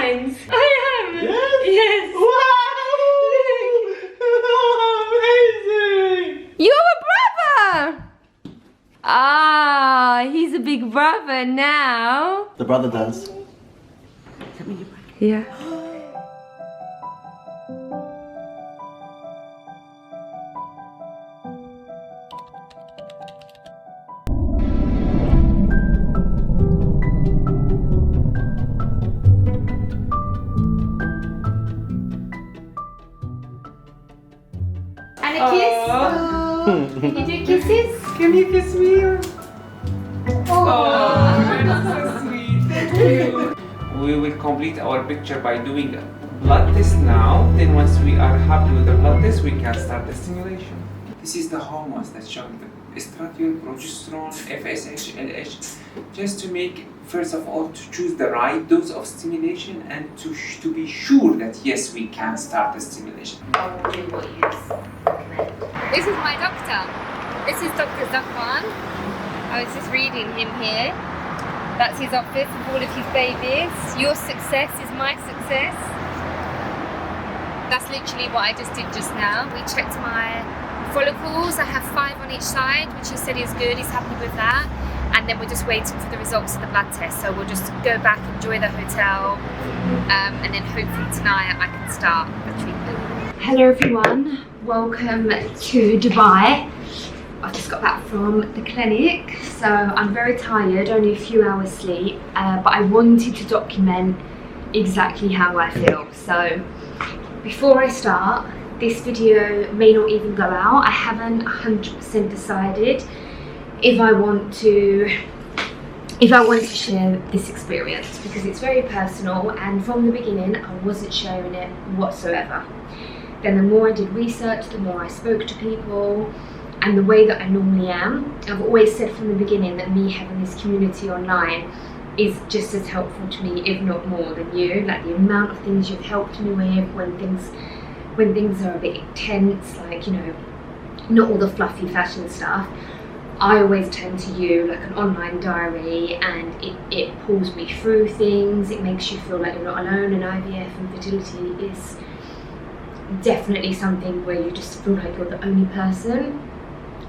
lines. I am. Yes. Yes. Wow. Amazing. You have a brother. Ah, he's a big brother now. The brother dance. Yeah. And a kiss. Can you do kisses? Can you kiss me? Oh, that's so sweet. Thank you. We will complete our picture by doing a blood test now. Then once we are happy with the blood test, we can start the stimulation. This is the hormones that show the estradiol, progesterone, FSH, LH. Just to make, first of all, to choose the right dose of stimulation and to be sure that yes, we can start the stimulation. I will do what you recommend. This is my doctor. This is Dr. Zafran. I was just reading him here. That's his office with all of his babies. Your success is my success. That's literally what I just did just now. We checked my follicles. I have 5 on each side, which he said is good. He's happy with that. And then we're just waiting for the results of the blood test. So we'll just go back, enjoy the hotel, and then hopefully tonight I can start the treatment. Hello everyone, welcome to Dubai. I just got back from the clinic, so I'm very tired, only a few hours sleep, but I wanted to document exactly how I feel. So before I start, this video may not even go out. I haven't 100% decided if I want to share this experience, because it's very personal, and from the beginning I wasn't sharing it whatsoever. Then the more I did research, the more I spoke to people, and the way that I normally am, I've always said from the beginning that me having this community online is just as helpful to me, if not more, than you. Like the amount of things you've helped me with when things are a bit intense, like, you know, not all the fluffy fashion stuff. I always turn to you like an online diary, and it pulls me through things. It makes you feel like you're not alone, and IVF and fertility is definitely something where you just feel like you're the only person.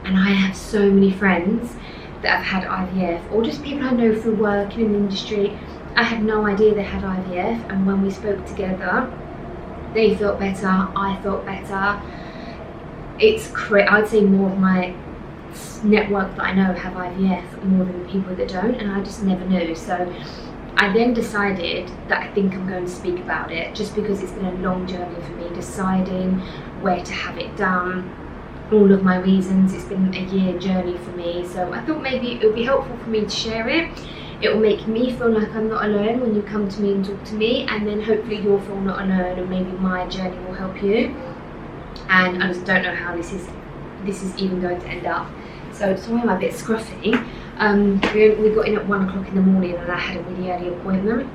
And I have so many friends that have had IVF, or just people I know through work in the industry. I had no idea they had IVF, and when we spoke together, they felt better, I felt better. It's I'd say more of my network that I know have IVF more than the people that don't, and I just never knew. So I then decided that I think I'm going to speak about it, just because it's been a long journey for me, deciding where to have it done, all of my reasons. It's been a year journey for me, so I thought maybe it would be helpful for me to share it. It will make me feel like I'm not alone when you come to me and talk to me, and then hopefully you'll feel not alone, and maybe my journey will help you. And I just don't know how this is even going to end up. So sorry I'm a bit scruffy. We got in at 1 o'clock in the morning, and I had a really early appointment,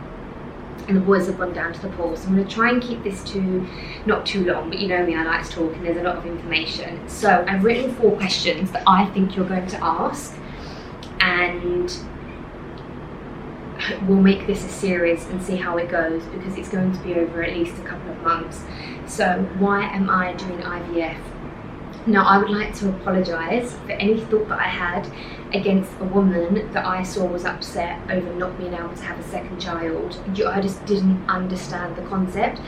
and the boys have gone down to the pool. So I'm going to try and keep this to not too long, but you know me, I like to talk and there's a lot of information. So I've written 4 questions that I think you're going to ask, and we'll make this a series and see how it goes, because it's going to be over at least a couple of months. So why am I doing IVF? Now, I would like to apologise for any thought that I had against a woman that I saw was upset over not being able to have a second child. I just didn't understand the concept.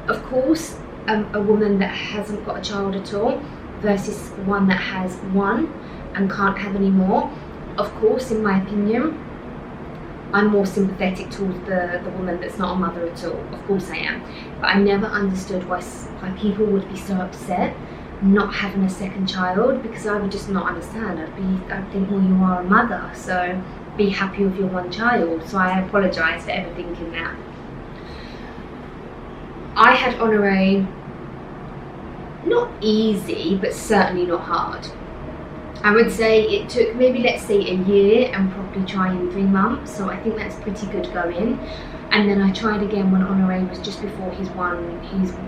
Of course, a woman that hasn't got a child at all versus one that has one and can't have any more. Of course, in my opinion, I'm more sympathetic towards the woman that's not a mother at all. Of course I am. But I never understood why people would be so upset not having a second child, because I would just not understand. I'd think, well, you are a mother, so be happy with your one child. So I apologise for ever thinking that. I had honoré not easy, but certainly not hard. I would say it took maybe, let's say, a year and probably trying 3 months, so I think that's pretty good going. And then I tried again when honoré was just before his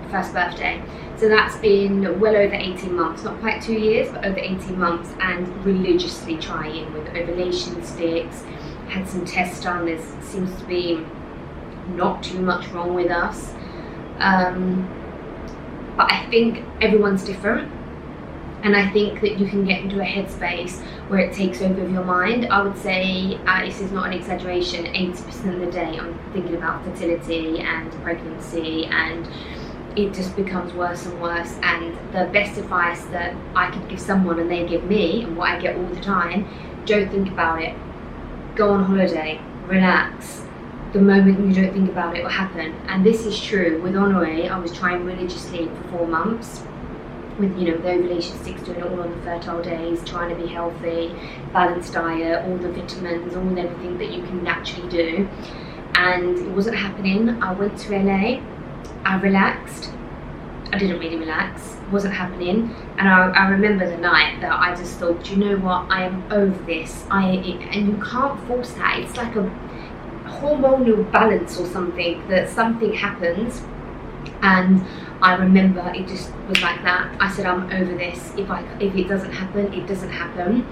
first birthday. So that's been well over 18 months, not quite 2 years, but over 18 months, and religiously trying with ovulation sticks. Had some tests done. There seems to be not too much wrong with us. But I think everyone's different. And I think that you can get into a headspace where it takes over your mind. I would say, this is not an exaggeration, 80% of the day I'm thinking about fertility and pregnancy, and it just becomes worse and worse. And the best advice that I could give someone, and they give me, and what I get all the time, don't think about it. Go on holiday, relax. The moment you don't think about it, it will happen. And this is true. With Honoré, I was trying religiously for 4 months. With, you know, the ovulation sticks, doing it all on the fertile days, trying to be healthy, balanced diet, all the vitamins, all everything that you can naturally do. And it wasn't happening. I went to LA, I relaxed. I didn't really relax, it wasn't happening. And I remember the night that I just thought, do you know what, I am over this. And you can't force that. It's like a hormonal balance or something, that something happens. And I remember it just was like that. I said, I'm over this. If it doesn't happen, it doesn't happen.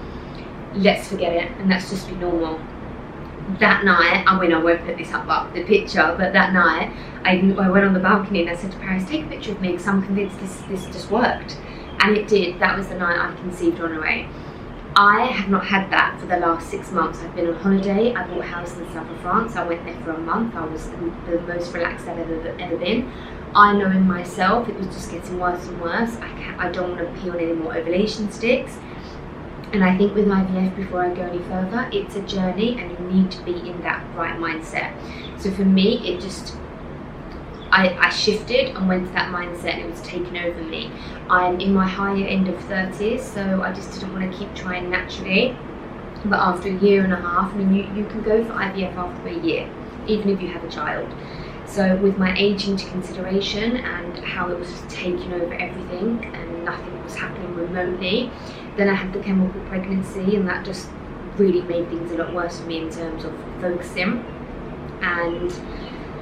Let's forget it, and let's just be normal. That night, I won't put this up the picture, but that night, I went on the balcony and I said to Paris, take a picture of me because I'm convinced this just worked. And it did. That was the night I conceived Honoré. I have not had that for the last 6 months. I've been on holiday. I bought a house in the south of France. I went there for a month. I was the most relaxed I've ever been. I know in myself it was just getting worse and worse. I don't want to pee on any more ovulation sticks. And I think with IVF, before I go any further, it's a journey and you need to be in that right mindset. So for me, it just, I shifted and went to that mindset and it was taking over me. I'm in my higher end of 30s, so I just didn't want to keep trying naturally. But after a year and a half, I mean, you can go for IVF after a year, even if you have a child. So with my age into consideration and how it was just taking over everything and nothing was happening remotely, then I had the chemical pregnancy, and that just really made things a lot worse for me in terms of focusing. And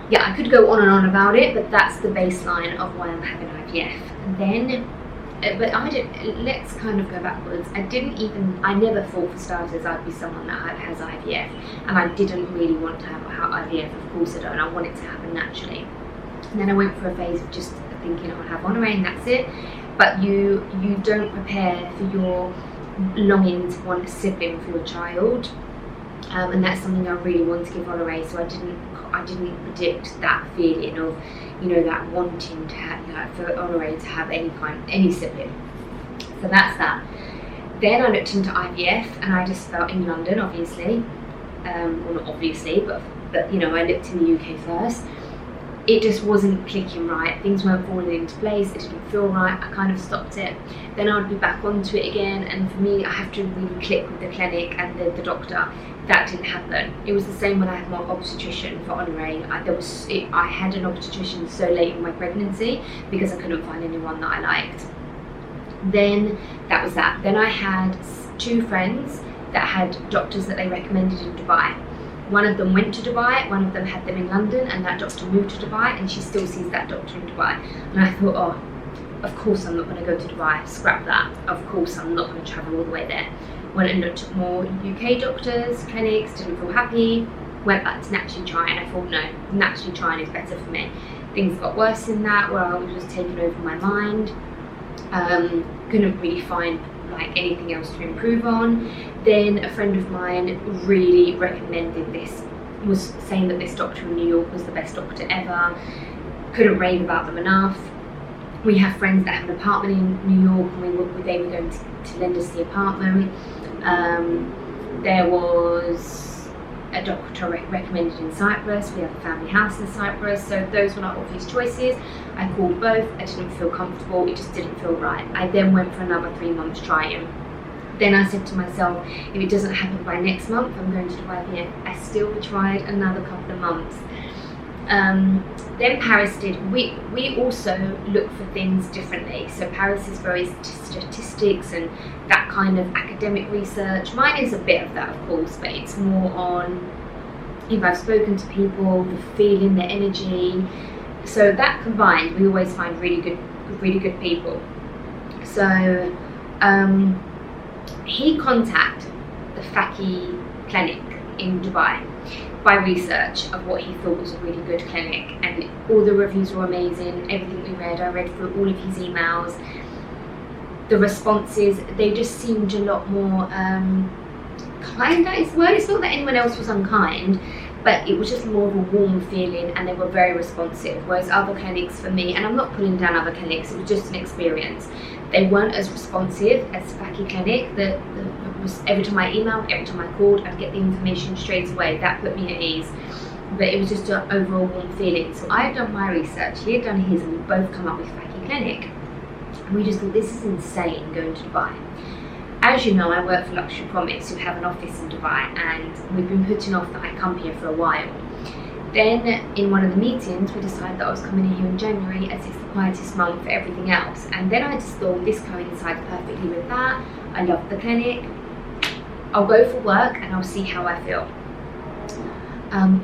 yeah, I could go on and on about it, but that's the baseline of why I'm having IVF. And then, let's kind of go backwards. I never thought for starters I'd be someone that has IVF, and I didn't really want to have IVF, of course I don't. I want it to happen naturally. And then I went for a phase of just thinking I'll have Honoré and that's it. But you don't prepare for your longing to want a sibling for your child, and that's something I really want to give Honoré. So I didn't predict that feeling of, you know, that wanting to have, for Honoré to have any sibling. So that's that. Then I looked into IVF, and I just felt in London, obviously, well not obviously, but you know, I looked in the UK first. It just wasn't clicking right. Things weren't falling into place. It didn't feel right. I kind of stopped it. Then I'd be back onto it again, and for me, I have to really click with the clinic and the doctor. That didn't happen. It was the same when I had my obstetrician for Honoré. I had an obstetrician so late in my pregnancy because I couldn't find anyone that I liked. Then that was that. Then I had 2 friends that had doctors that they recommended in Dubai. One of them went to Dubai, one of them had them in London, and that doctor moved to Dubai, and she still sees that doctor in Dubai. And I thought, oh, of course I'm not going to go to Dubai, scrap that. Of course I'm not going to travel all the way there. Went and looked at more UK doctors, clinics, didn't feel happy. Went back to naturally trying. I thought, no, naturally trying is better for me. Things got worse in that, where I was just taking over my mind. Couldn't really find like anything else to improve on. Then a friend of mine really recommended this, was saying that this doctor in New York was the best doctor ever. Couldn't rave about them enough. We have friends that have an apartment in New York, and they were going to lend us the apartment. There was a doctor recommended in Cyprus. We have a family house in Cyprus, so those were not obvious choices. I called both. I didn't feel comfortable. It just didn't feel right. I then went for another 3 months trying. Then I said to myself, if it doesn't happen by next month, I'm going to do IVF. I still tried another couple of months. Then Paris did. We also look for things differently. So Paris is very statistics and that kind of academic research. Mine is a bit of that, of course, but it's more on if I've spoken to people, the feeling, the energy. So that combined, we always find really good people. So he contacted the Faki clinic in Dubai, by research of what he thought was a really good clinic, and all the reviews were amazing. Everything we read, I read through all of his emails. The responses, they just seemed a lot more kind, that is the word. It's not that anyone else was unkind, but it was just more of a warm feeling, and they were very responsive. Whereas other clinics for me, and I'm not putting down other clinics, it was just an experience, they weren't as responsive as Faki Clinic. Was every time I emailed, every time I called, I'd get the information straight away. That put me at ease. But it was just an overall warm feeling. So I had done my research, he had done his, and we both come up with Faki Clinic. And we just thought, this is insane, going to Dubai. As you know, I work for Luxury Promise, who have an office in Dubai, and we've been putting off that I come here for a while. Then in one of the meetings, we decided that I was coming in here in January, as it's the quietest month for everything else. And then I just thought, this coincides perfectly with that. I love the clinic. I'll go for work and I'll see how I feel.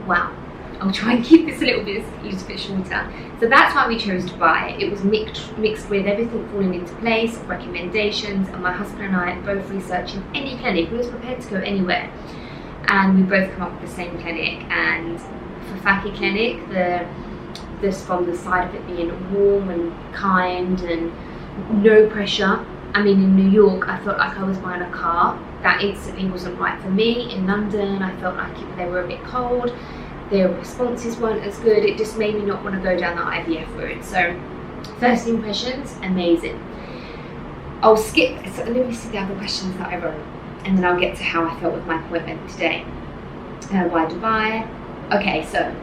Wow. I'll try and keep this a little bit shorter. So that's why we chose Dubai. It was mixed with everything falling into place, recommendations, and my husband and I both researching any clinic. We was prepared to go anywhere, and we both come up with the same clinic. And for Faki Clinic, this from the side of it being warm and kind and no pressure. I mean, in New York, I felt like I was buying a car. That instantly wasn't right for me. In London, I felt like they were a bit cold. Their responses weren't as good. It just made me not want to go down the IVF route. So, first impressions, amazing. I'll skip, so let me see the other questions that I wrote, and then I'll get to how I felt with my appointment today. Why Dubai? Okay, so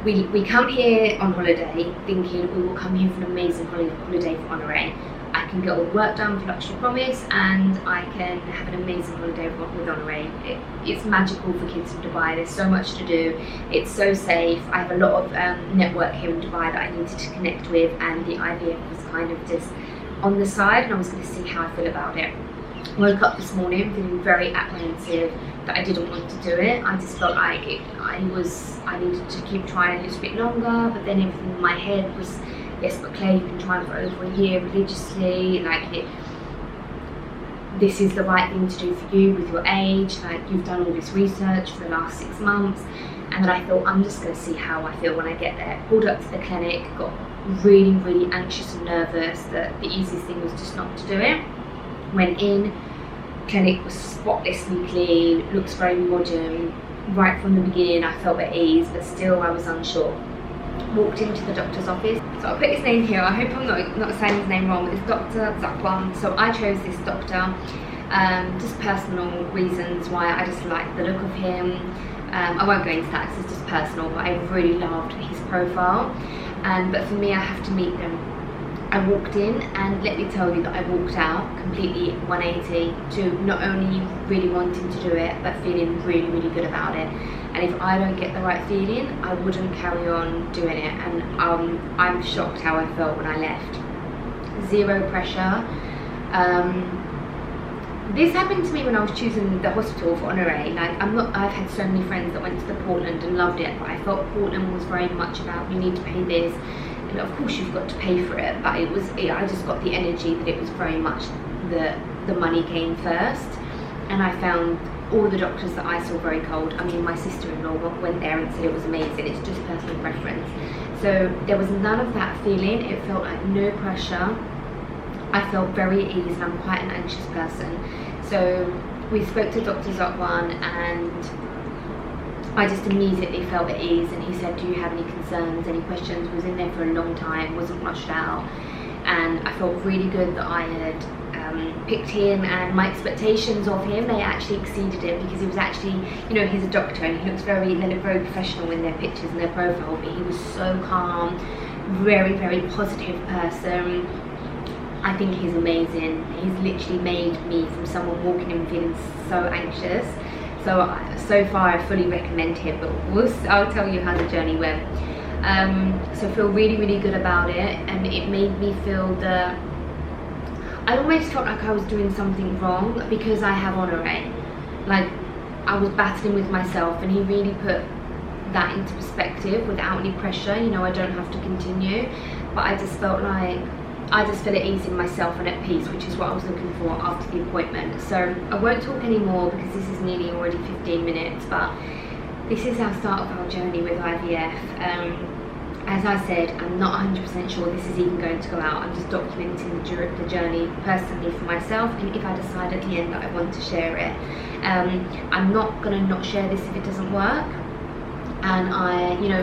we come here on holiday thinking we will come here for an amazing holiday for Honoré. I can get all the work done for Luxury Promise, and I can have an amazing holiday with Honoré. It's magical for kids in Dubai. There's so much to do. It's so safe. I have a lot of network here in Dubai that I needed to connect with, and the IVF was kind of just on the side, and I was going to see how I feel about it. Woke up this morning feeling very apprehensive that I didn't want to do it. I just felt like I needed to keep trying a little bit longer, but then everything in my head was, yes, but Claire, you've been trying for over a year religiously, this is the right thing to do for you with your age, you've done all this research for the last 6 months. And then I thought, I'm just going to see how I feel when I get there. Pulled up to the clinic, got really, really anxious and nervous. The easiest thing was just not to do it. Went in, clinic was spotlessly clean, looks very modern. Right from the beginning I felt at ease, but still I was unsure. Walked into the doctor's office. So I'll put his name here. I hope I'm not saying his name wrong, but it's Dr. Zakwan. So I chose this doctor, just personal reasons why I just like the look of him. I won't go into that because it's just personal, but I really loved his profile. But for me, I have to meet them. I walked in, and let me tell you that I walked out completely 180 to not only really wanting to do it, but feeling really, really good about it. And if I don't get the right feeling, I wouldn't carry on doing it. And I'm shocked how I felt when I left. Zero pressure. This happened to me when I was choosing the hospital for Honoré. I've had so many friends that went to the Portland and loved it, but I felt Portland was very much about, you need to pay this. And of course you've got to pay for it, but I just got the energy that it was very much the money came first. And I found all the doctors that I saw very cold. I mean, my sister-in-law went there and said it was amazing. It's just personal preference. So there was none of that feeling. It felt like no pressure. I felt very at ease, and I'm quite an anxious person. So we spoke to Dr. Zakwan, and I just immediately felt at ease. And he said, do you have any concerns, any questions? Was in there for a long time, wasn't rushed out. And I felt really good that I had picked him, and my expectations of him, they actually exceeded it, because he was actually, you know, he's a doctor and he looks they look very professional in their pictures and their profile, but he was so calm, very, very positive person. I think he's amazing. He's literally made me, from someone walking in feeling so anxious. So far I fully recommend him, but I'll tell you how the journey went. So I feel really, really good about it, and it made me feel I almost felt like I was doing something wrong because I have Honoré. Like, I was battling with myself, and he really put that into perspective without any pressure. You know, I don't have to continue, but I just felt like I just feel at ease in myself and at peace, which is what I was looking for after the appointment. So I won't talk anymore because this is nearly already 15 minutes, but this is our start of our journey with IVF. As I said, I'm not 100% sure this is even going to go out. I'm just documenting the journey personally for myself, and if I decide at the end that I want to share it. I'm not going to not share this if it doesn't work. And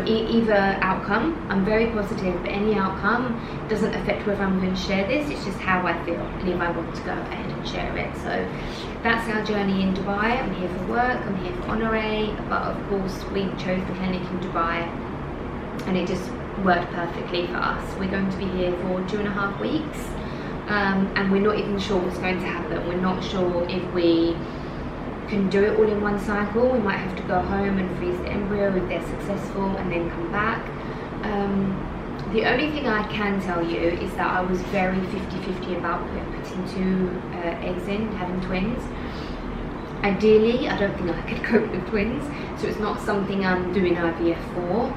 either outcome, I'm very positive, but any outcome doesn't affect whether I'm going to share this. It's just how I feel and if I want to go ahead and share it. So that's our journey in Dubai. I'm here for work, I'm here for honoré, but of course we chose the clinic in Dubai and it just worked perfectly for us. We're going to be here for 2.5 weeks, and we're not even sure what's going to happen. We're not sure if we can do it all in one cycle. We might have to go home and freeze the embryo if they're successful and then come back. The only thing I can tell you is that I was very 50-50 about putting 2 eggs in, having twins. Ideally, I don't think I could cope with twins, so it's not something I'm doing IVF for.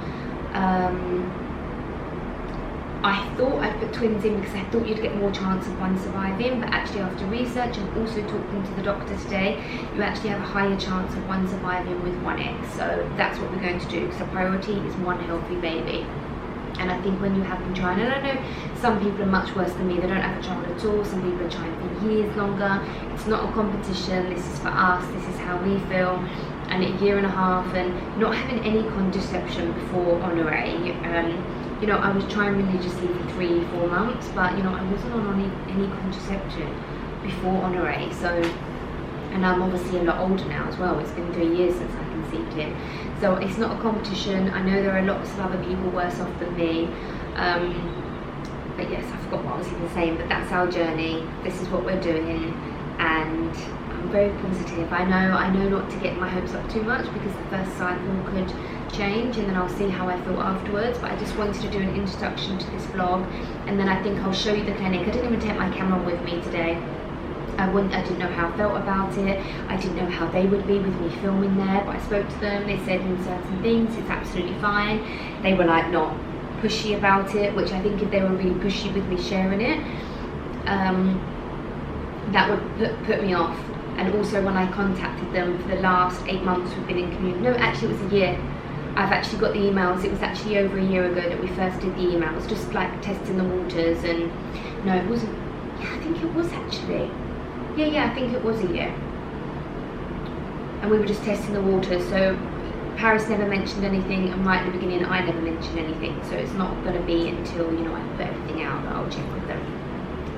I thought I'd put twins in because I thought you'd get more chance of one surviving, but actually after research and also talking to the doctor today, you actually have a higher chance of one surviving with 1 egg. So that's what we're going to do, so priority is 1 healthy baby. And I think when you have been trying, and I know some people are much worse than me, they don't have a child at all, some people are trying for years longer. It's not a competition, this is for us, this is how we feel. And 1.5 years and not having any contraception before honoré. I was trying religiously for 3-4 months, but I wasn't on any contraception before honoré. So, and I'm obviously a lot older now as well. It's been 3 years since I conceived him. So it's not a competition. I know there are lots of other people worse off than me. But yes, I forgot what I was even saying, but that's our journey. This is what we're doing, and I'm very positive. I know not to get my hopes up too much because the first cycle could change and then I'll see how I feel afterwards, but I just wanted to do an introduction to this vlog, and then I think I'll show you the clinic. I didn't even take my camera with me today. I didn't know how I felt about it. I didn't know how they would be with me filming there, but I spoke to them. They said in certain things it's absolutely fine. They were like not pushy about it, which I think if they were really pushy with me sharing it, that would put me off. And also when I contacted them for the last 8 months we've been in community, no, actually it was a year. I've actually got the emails. It was actually over a year ago that we first did the emails, just like testing the waters. And no, it wasn't. Yeah, I think it was actually. Yeah, I think it was a year. And we were just testing the waters. So Paris never mentioned anything, and right at the beginning I never mentioned anything. So it's not going to be until I put everything out that I'll check with them.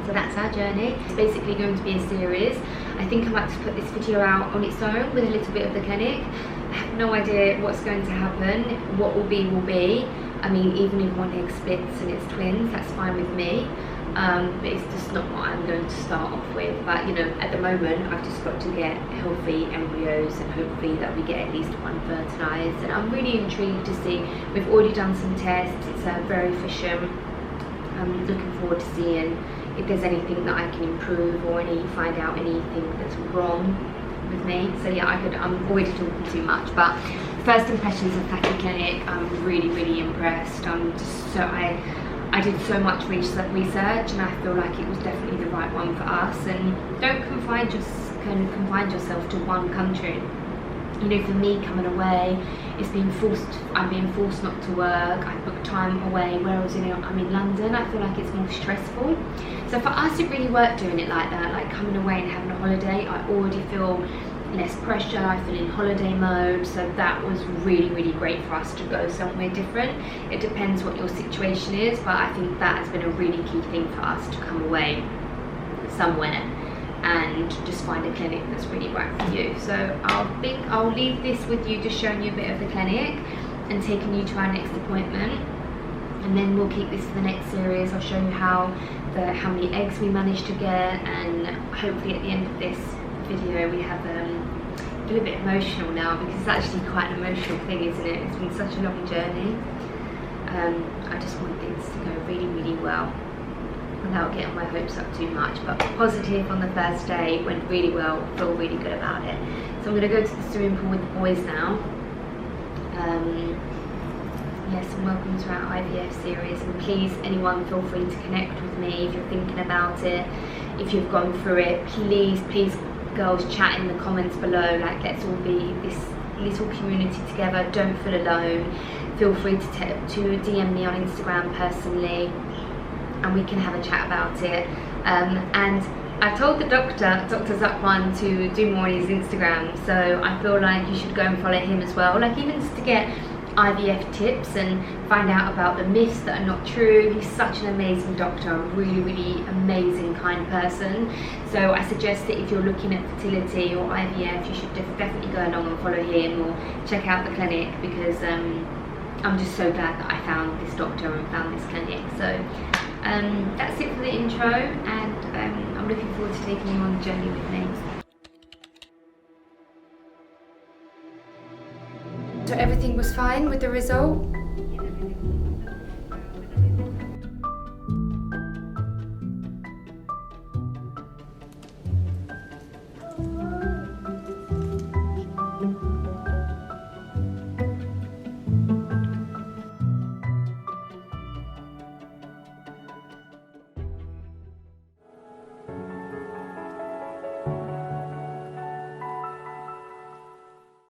So that's our journey. It's basically going to be a series. I think I might just put this video out on its own with a little bit of the clinic. I have no idea what's going to happen. What will be will be. I mean, even if 1 egg splits and it's twins, that's fine with me. But it's just not what I'm going to start off with. But at the moment I've just got to get healthy embryos and hopefully that we get at least 1 fertilised. And I'm really intrigued to see. We've already done some tests. It's very efficient. I'm looking forward to seeing if there's anything that I can improve or find out anything that's wrong with me. So yeah, I'm already talking too much, but first impressions of Fertility Clinic, I'm really impressed. I did so much research and I feel like it was definitely the right one for us. And don't confine yourself to one country. For me coming away, I'm being forced not to work. I booked time away, whereas I'm in London. I feel like it's more stressful. So for us it really worked doing it like that, like coming away and having a holiday. I already feel less pressure, I feel in holiday mode, so that was really great for us to go somewhere different. It depends what your situation is, but I think that has been a really key thing for us to come away somewhere and just find a clinic that's really right for you. So I'll leave this with you, just showing you a bit of the clinic and taking you to our next appointment, and then we'll keep this for the next series. I'll show you how many eggs we managed to get, and hopefully at the end of this video we have a little bit emotional now, because it's actually quite an emotional thing, isn't it? It's been such a long journey. I just want things to go really well without getting my hopes up too much, but positive on the first day, went really well, feel really good about it. So I'm going to go to the swimming pool with the boys now. Yes, and welcome to our IVF series, and please, anyone, feel free to connect with me if you're thinking about it, if you've gone through it. Please girls, chat in the comments below. Like, let's all be little community together. Don't feel alone. Feel free to DM me on Instagram personally, and we can have a chat about it. And I told the Dr. Zakwan, to do more on his Instagram, so I feel like you should go and follow him as well, like even just to get IVF tips and find out about the myths that are not true. He's such an amazing doctor, a really amazing kind person. So I suggest that if you're looking at fertility or IVF, you should definitely go along and follow him or check out the clinic, because I'm just so glad that I found this doctor and found this clinic. So that's it for the intro, and I'm looking forward to taking you on the journey with me. So everything was fine with the result?